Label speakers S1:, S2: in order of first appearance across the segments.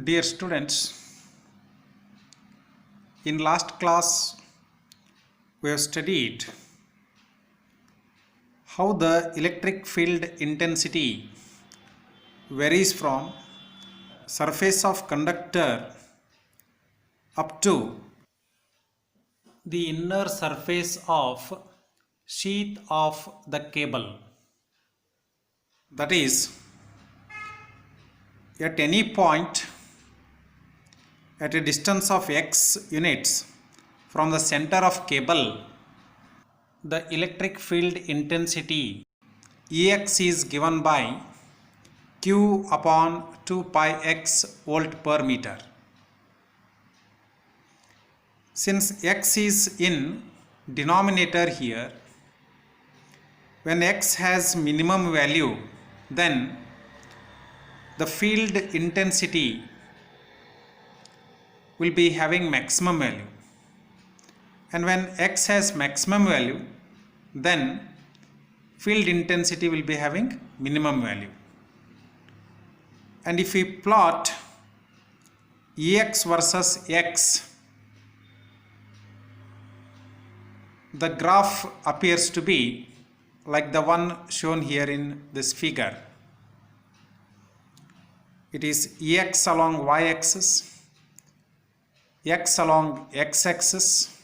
S1: Dear students, in last class we have studied how the electric field intensity varies from surface of conductor up to the inner surface of sheath of the cable. That is, at any point at a distance of x units from the center of cable, the electric field intensity Ex is given by Q upon 2 pi x volt per meter. Since x is in denominator here, when x has minimum value, then the field intensity will be having maximum value, and when x has maximum value, then field intensity will be having minimum value. And if we plot Ex versus x, the graph appears to be like the one shown here in this figure. It is Ex along y-axis, x along x-axis.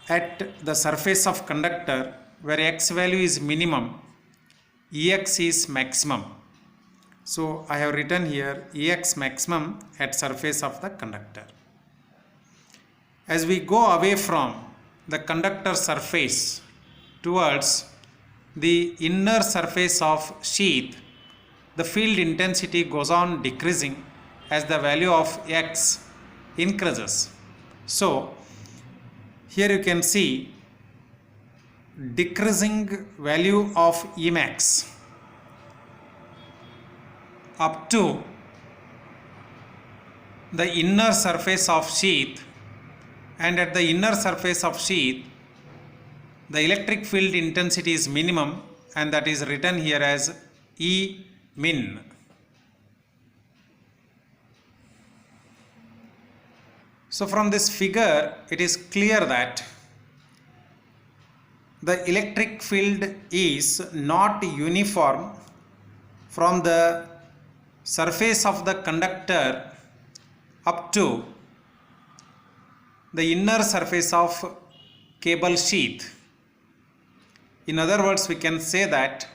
S1: At the surface of conductor where x value is minimum, Ex is maximum. So I have written here Ex maximum at surface of the conductor. As we go away from the conductor surface towards the inner surface of sheath, the field intensity goes on decreasing as the value of x increases. So here you can see decreasing value of Emax up to the inner surface of sheath, and at the inner surface of sheath the electric field intensity is minimum, and that is written here as E min. So from this figure it is clear that the electric field is not uniform from the surface of the conductor up to the inner surface of cable sheath. In other words, we can say that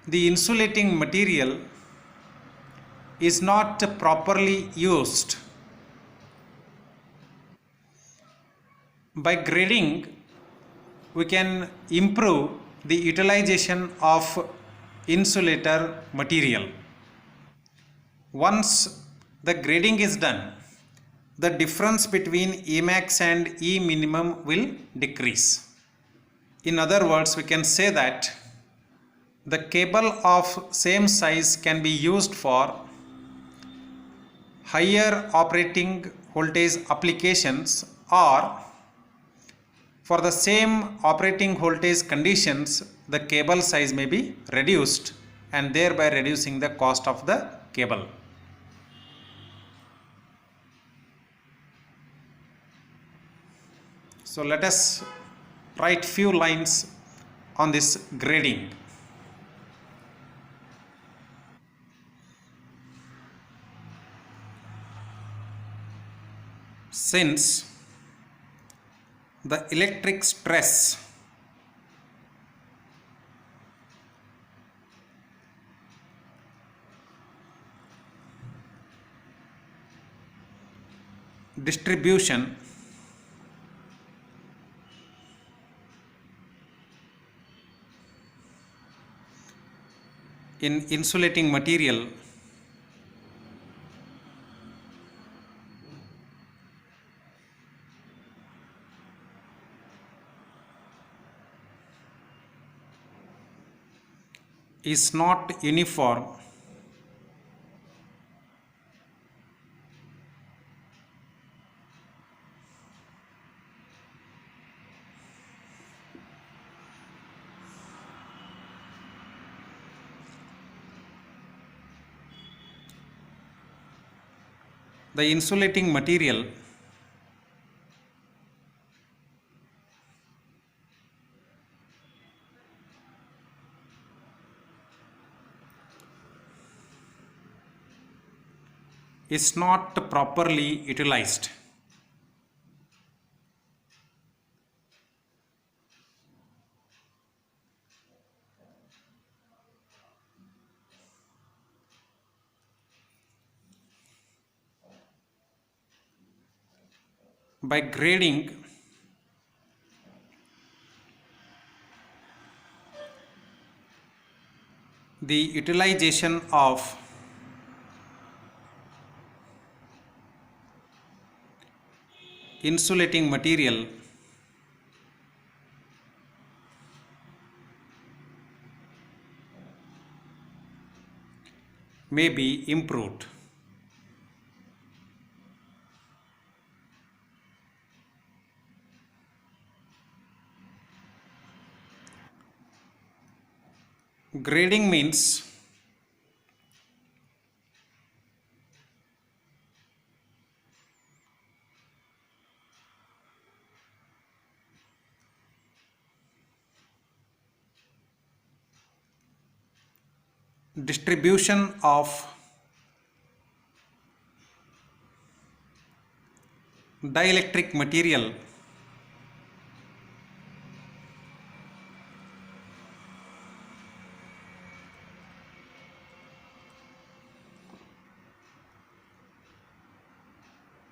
S1: the insulating material is not properly used. By grading, we can improve the utilization of insulator material. Once the grading is done, the difference between Emax and E minimum will decrease. In other words, we can say that the cable of same size can be used for higher operating voltage applications, or for the same operating voltage conditions the cable size may be reduced, and thereby reducing the cost of the cable. So let us write few lines on this grading. Since the electric stress distribution in insulating material is not uniform, The insulating material is not properly utilized. By grading the utilization of insulating material may be improved. Grading means distribution of dielectric material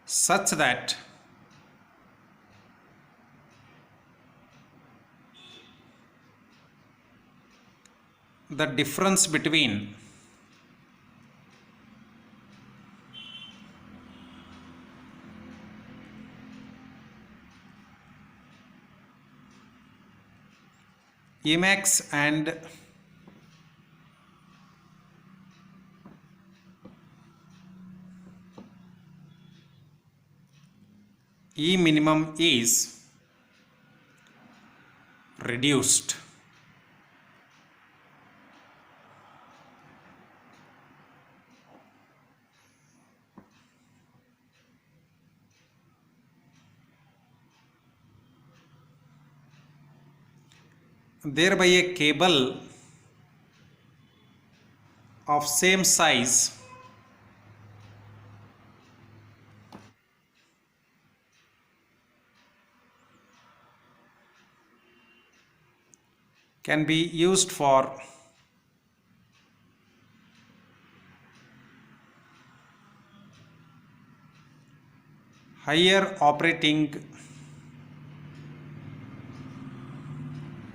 S1: such that the difference between Emax and E minimum is reduced. Thereby a cable of same size can be used for higher operating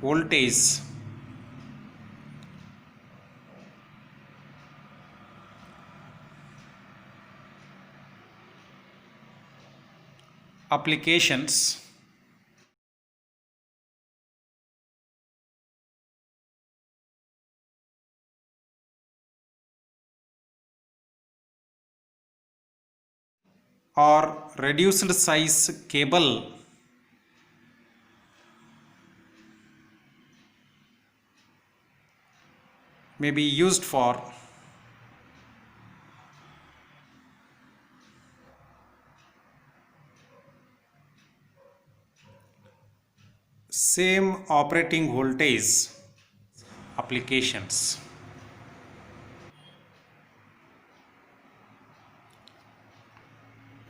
S1: voltage applications or reduced size cable may be used for same operating voltage applications.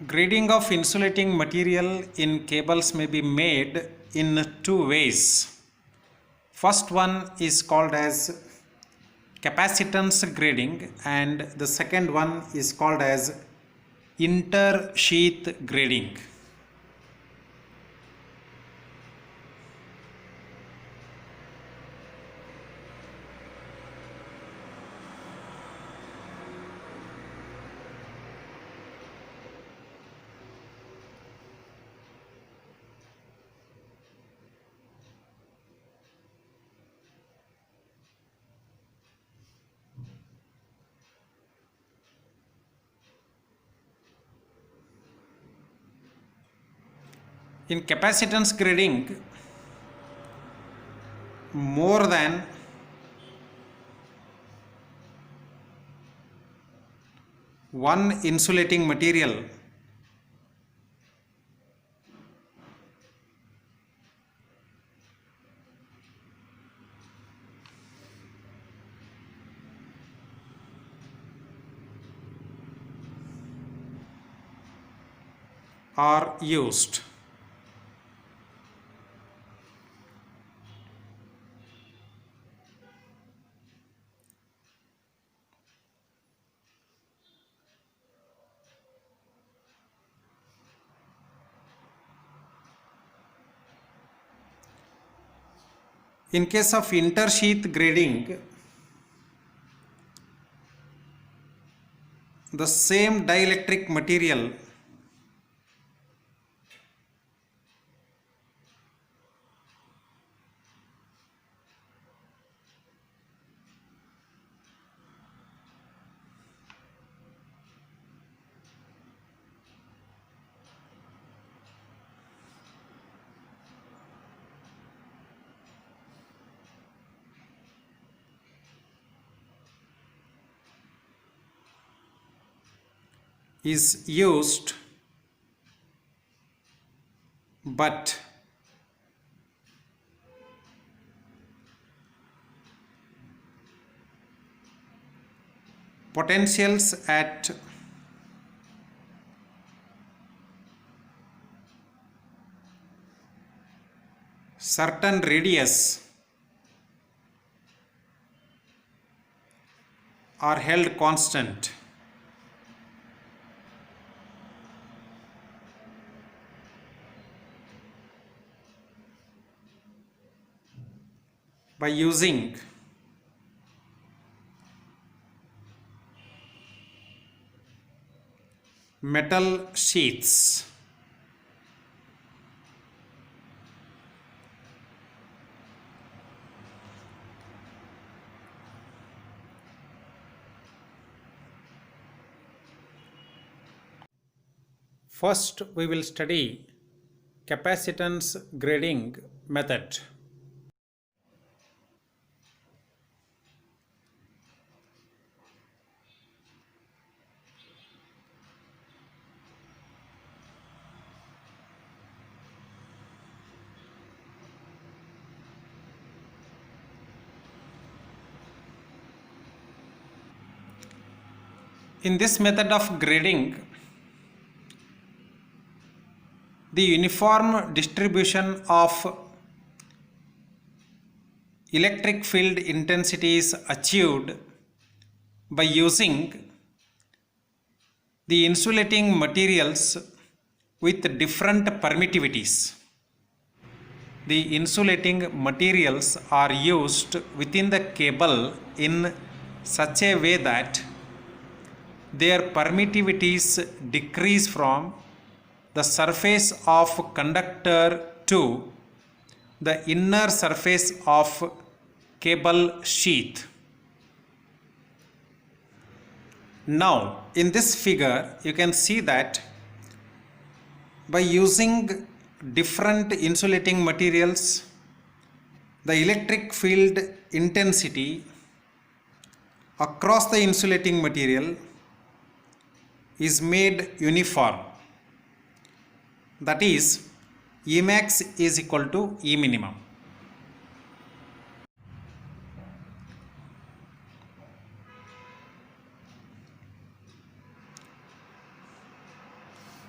S1: Grading of insulating material in cables may be made in two ways. First one is called as capacitance grading and the second one is called as intersheath grading. In capacitance grading, more than one insulating material are used. In case of intersheath grading, the same dielectric material is used, but potentials at certain radius are held constant. By using metal sheaths. First, we will study capacitance grading method. In this method of grading, the uniform distribution of electric field intensity is achieved by using the insulating materials with different permittivities. The insulating materials are used within the cable in such a way that their permittivities decrease from the surface of conductor to the inner surface of cable sheath. Now, in this figure, you can see that by using different insulating materials, the electric field intensity across the insulating material is made uniform. That is, E max is equal to E minimum.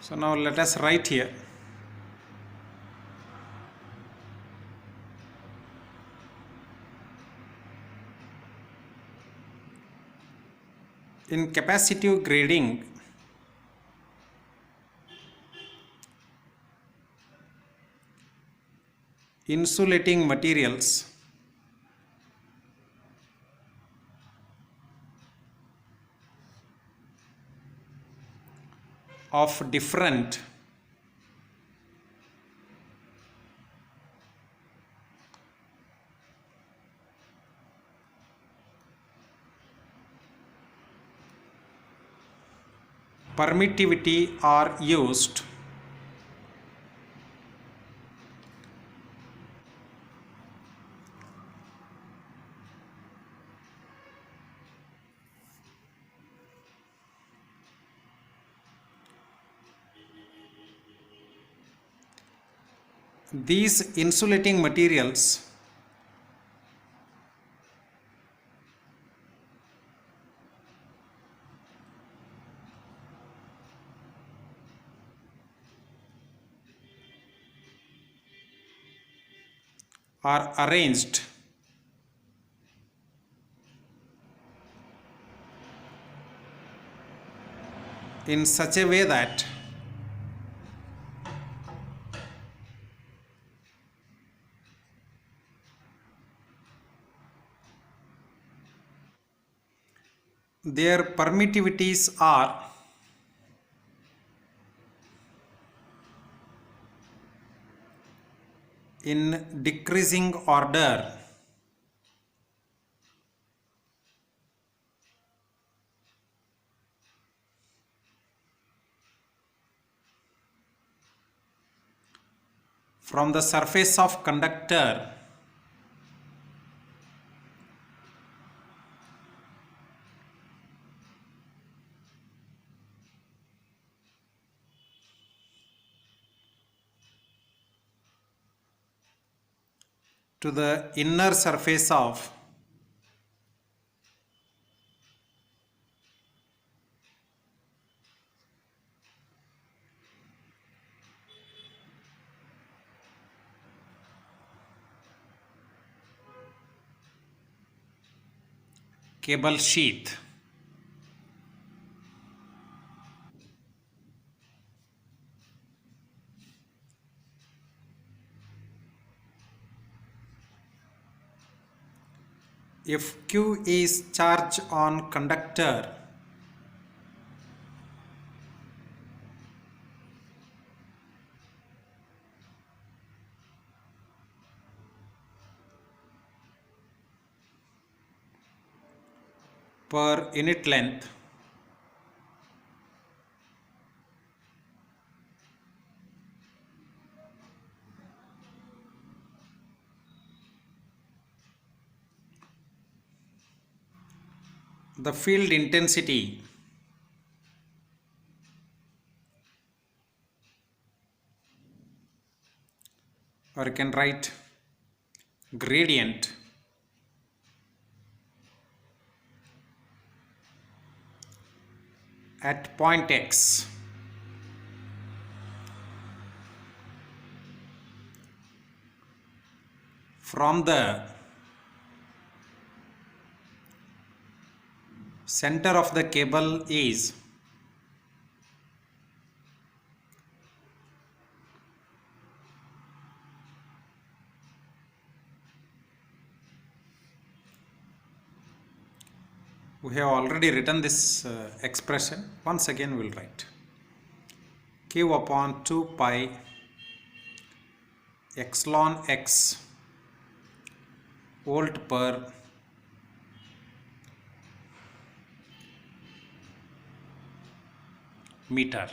S1: So now let us write here. In capacitive grading, insulating materials of different permittivity are used these insulating materials are arranged in such a way that their permittivities are in decreasing order from the surface of conductor to the inner surface of cable sheath. If Q is charge on conductor, per unit length, the field intensity or you can write gradient at point X from the center of the cable is we have already written this expression. Once again we will write Q upon 2 pi epsilon x volt per meter.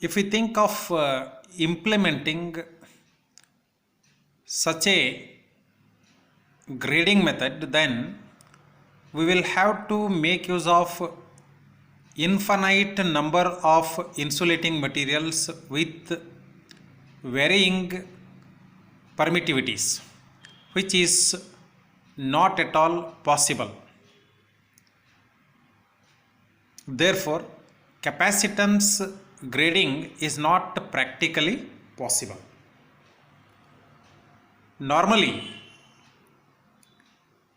S1: If we think of implementing such a grading method, then we will have to make use of infinite number of insulating materials with varying permittivities, which is not at all possible. Therefore, capacitance grading is not practically possible. Normally,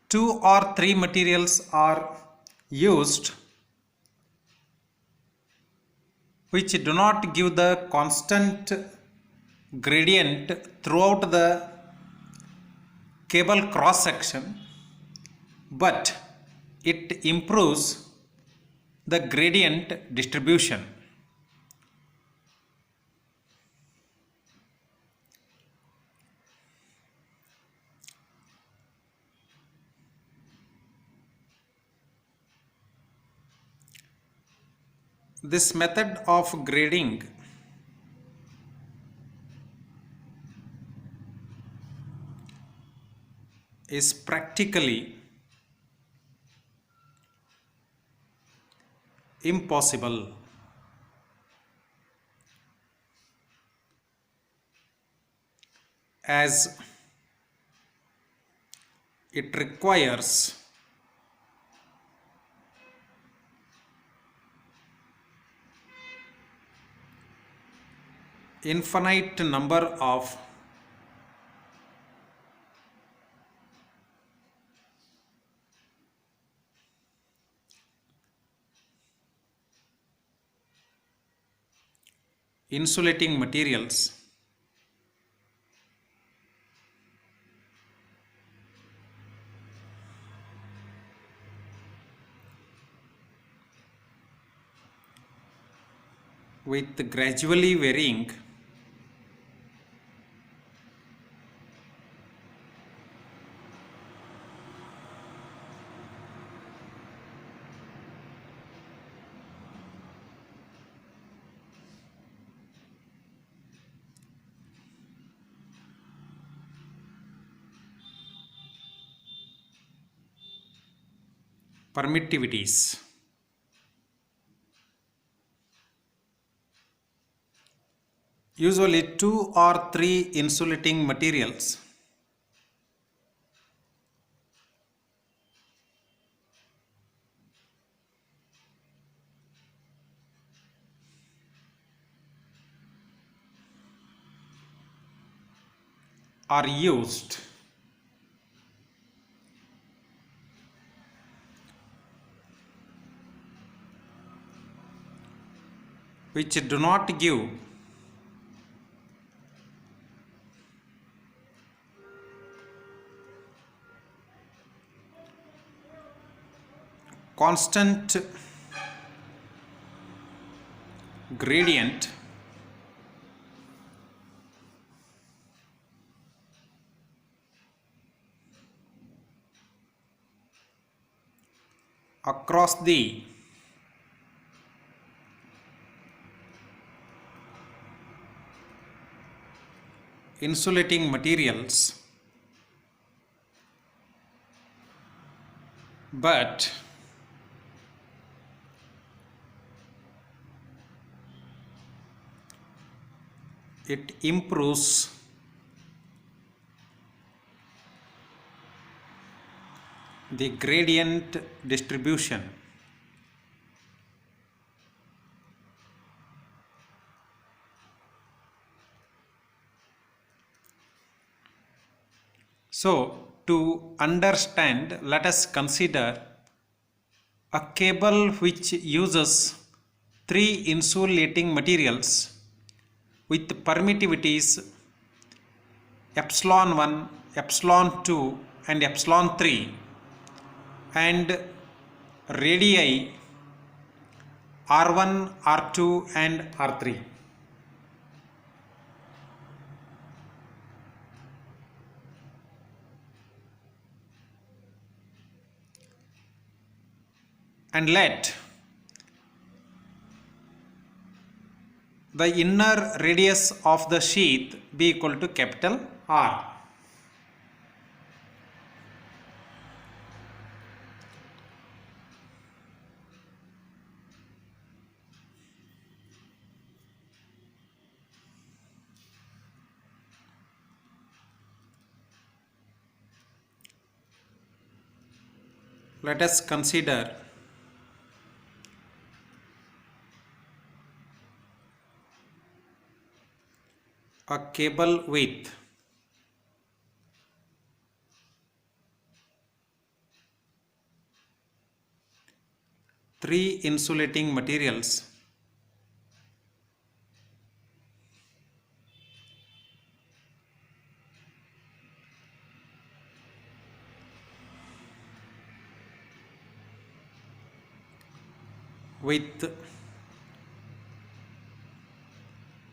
S1: 2 or 3 materials are used which do not give the constant gradient throughout the cable cross section, but it improves the gradient distribution. This method of grading is practically impossible as it requires infinite number of insulating materials with gradually varying permittivities. Usually 2 or 3 insulating materials are used which do not give constant gradient across the insulating materials, but it improves the gradient distribution. So, to understand, let us consider a cable which uses 3 insulating materials with permittivities epsilon 1, epsilon 2 and epsilon 3 and radii R1, R2 and R3. And let the inner radius of the sheath be equal to capital R. Let us consider a cable with three insulating materials with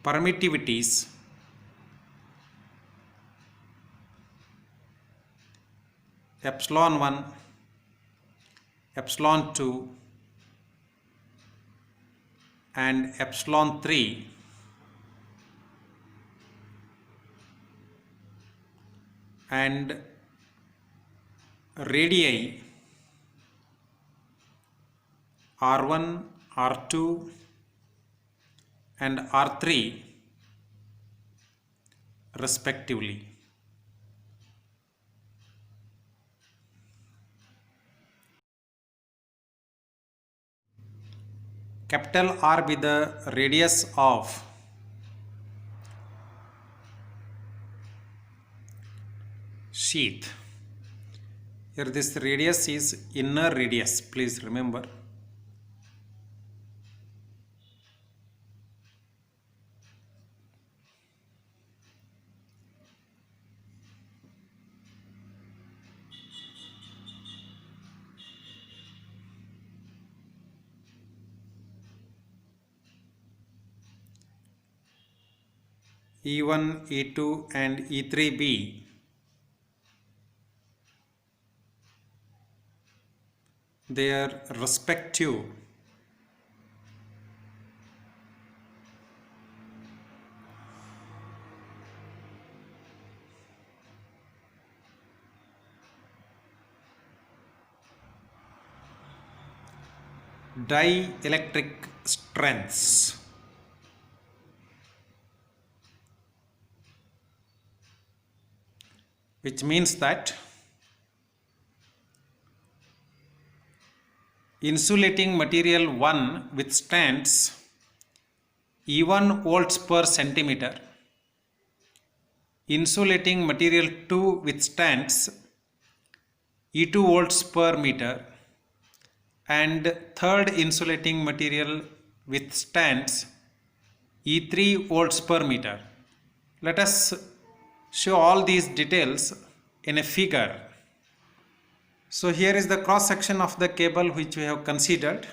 S1: permittivities epsilon 1, epsilon 2 and epsilon 3 and radii R1, R2 and R3 respectively. Capital R be the radius of sheath. Here this radius is inner radius, please remember. E1, E2 and E3B their respective dielectric strengths. Which means that insulating material 1 withstands E1 volts per centimeter, insulating material 2 withstands E2 volts per meter, and third insulating material withstands E3 volts per meter. Let us show all these details in a figure. So here is the cross section of the cable which we have considered.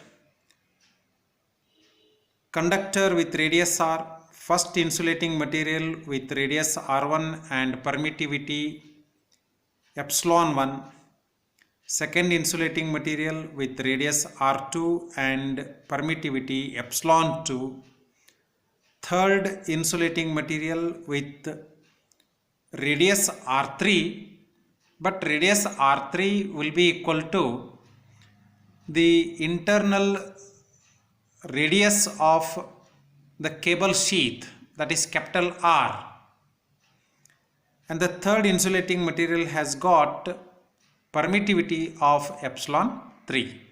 S1: Conductor with radius R, first insulating material with radius R1 and permittivity epsilon 1, second insulating material with radius R2 and permittivity epsilon 2, third insulating material with radius R3, but radius R3 will be equal to the internal radius of the cable sheath, that is capital R, and the third insulating material has got permittivity of epsilon 3.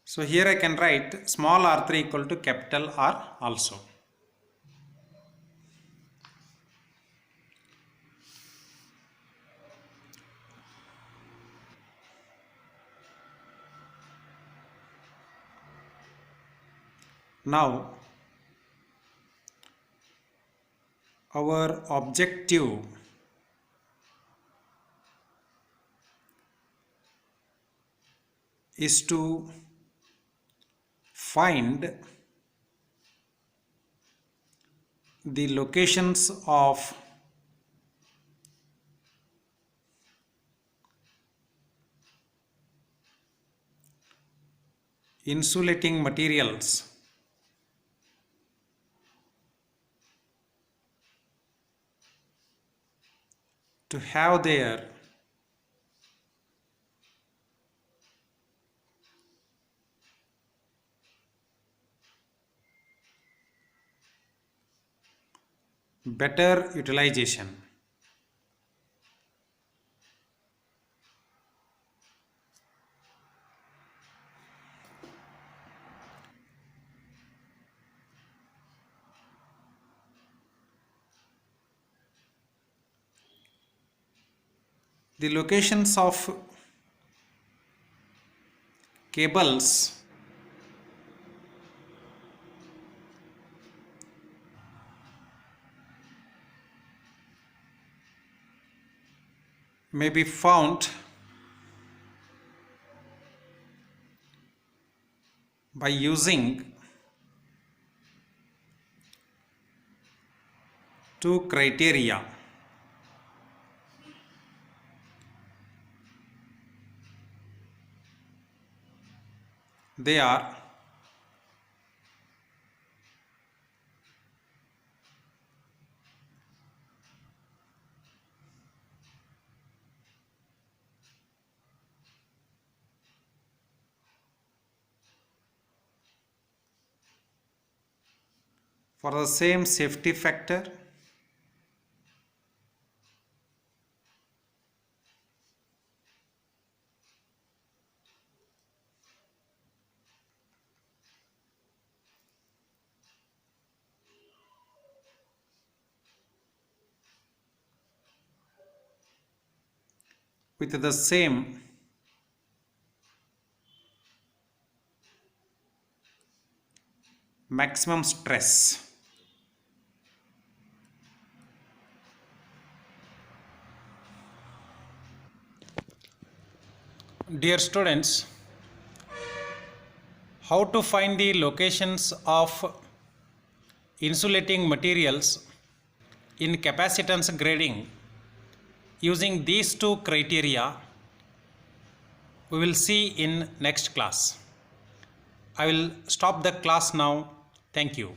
S1: So here I can write small r3 equal to capital R also. Now our objective is to find the locations of insulating materials to have their better utilization. The locations of cables may be found by using two criteria. They are for the same safety factor, with the same maximum stress. Dear students, how to find the locations of insulating materials in capacitance grading using these two criteria we will see in next class. I will stop the class now. Thank you.